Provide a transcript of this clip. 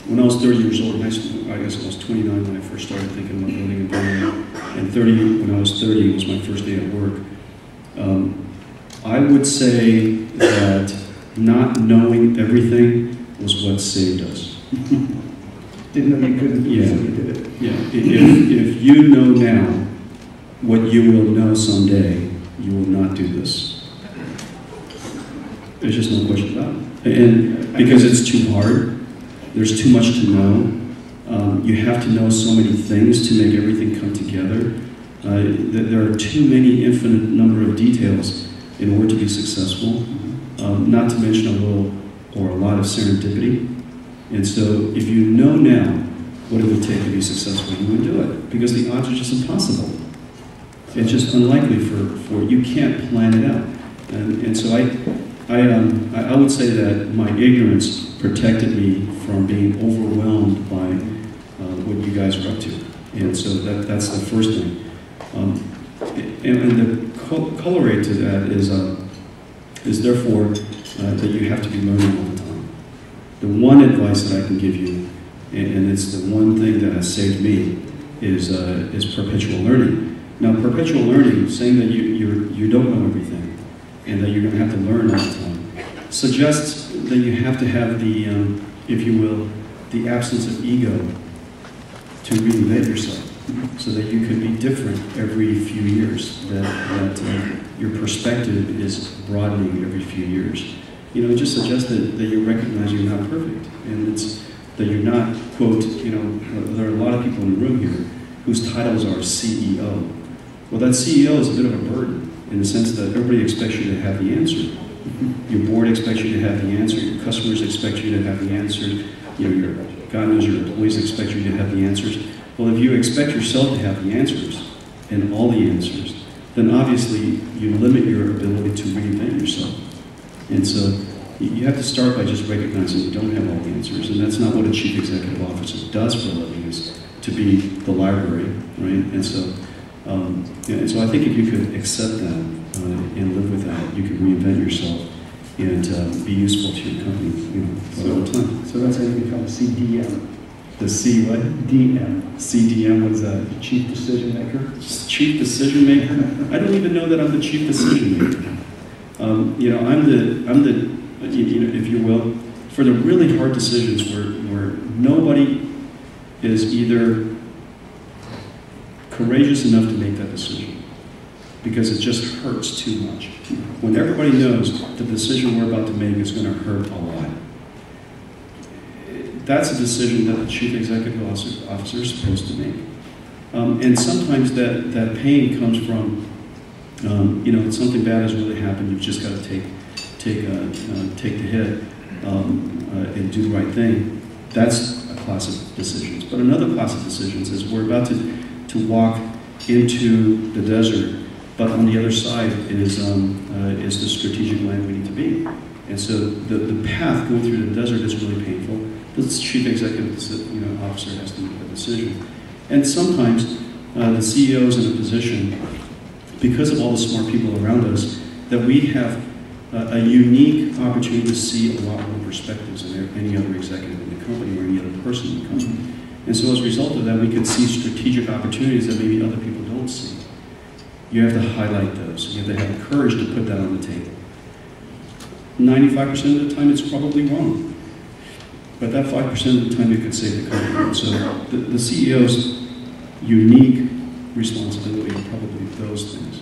when I was 30 years old, I guess I was 29 when I first started thinking about building a brand, and 30, when I was 30, was my first day at work. I would say that not knowing everything was what saved us. Didn't know you couldn't, yeah. So you did it. Yeah, if you know now what you will know someday, you will not do this. There's just no question about it. And because it's too hard, there's too much to know. You have to know so many things to make everything come together. There are too many infinite number of details in order to be successful, not to mention a lot of serendipity. And so if you know now what it would take to be successful, you would do it, because the odds are just impossible. It's just unlikely for you can't plan it out. And so I would say that my ignorance protected me from being overwhelmed by what you guys are up to. And so that's the first thing. And the corollary to that is therefore that you have to be learning all the time. The one advice that I can give you, and it's the one thing that has saved me, is perpetual learning. Now, perpetual learning, saying that you don't know everything and that you're going to have to learn all the time, suggests that you have to have the, if you will, the absence of ego to reinvent yourself, so that you can be different every few years, that your perspective is broadening every few years. You know, it just suggests that you recognize you're not perfect, and it's that you're not, quote, you know, there are a lot of people in the room here whose titles are CEO. Well, that CEO is a bit of a burden, in the sense that everybody expects you to have the answer. Your board expects you to have the answer, your customers expect you to have the answers, you know, God knows your employees expect you to have the answers. Well, if you expect yourself to have the answers, and all the answers, then obviously you limit your ability to reinvent yourself. And so you have to start by just recognizing you don't have all the answers, and that's not what a chief executive officer does for a living, is to be the library, right? And so, I think if you could accept that and live with that, you can reinvent yourself and be useful to your company, you know, all the time. So that's how you become a CDM. The C what? DM. CDM, what is that? Chief Decision Maker. Chief Decision Maker? I don't even know that I'm the Chief Decision Maker. You know, I'm the, you know, if you will, for the really hard decisions where nobody is either courageous enough to make that decision because it just hurts too much. When everybody knows the decision we're about to make is going to hurt a lot, that's a decision that the chief executive officer is supposed to make. And sometimes that pain comes from, you know, something bad has really happened. You've just got to take the hit and do the right thing. That's a class of decisions. But another class of decisions is we're about to walk into the desert, but on the other side is the strategic land we need to be. And so the path going through the desert is really painful. The chief executive officer has to make a decision. And sometimes the CEO is in a position, because of all the smart people around us, that we have a unique opportunity to see a lot more perspectives than any other executive in the company or any other person in the company. And so as a result of that, we can see strategic opportunities that maybe other people don't see. You have to highlight those. You have to have the courage to put that on the table. 95% of the time, it's probably wrong. But that 5% of the time, it could save the company. And so the CEO's unique responsibility are probably those things.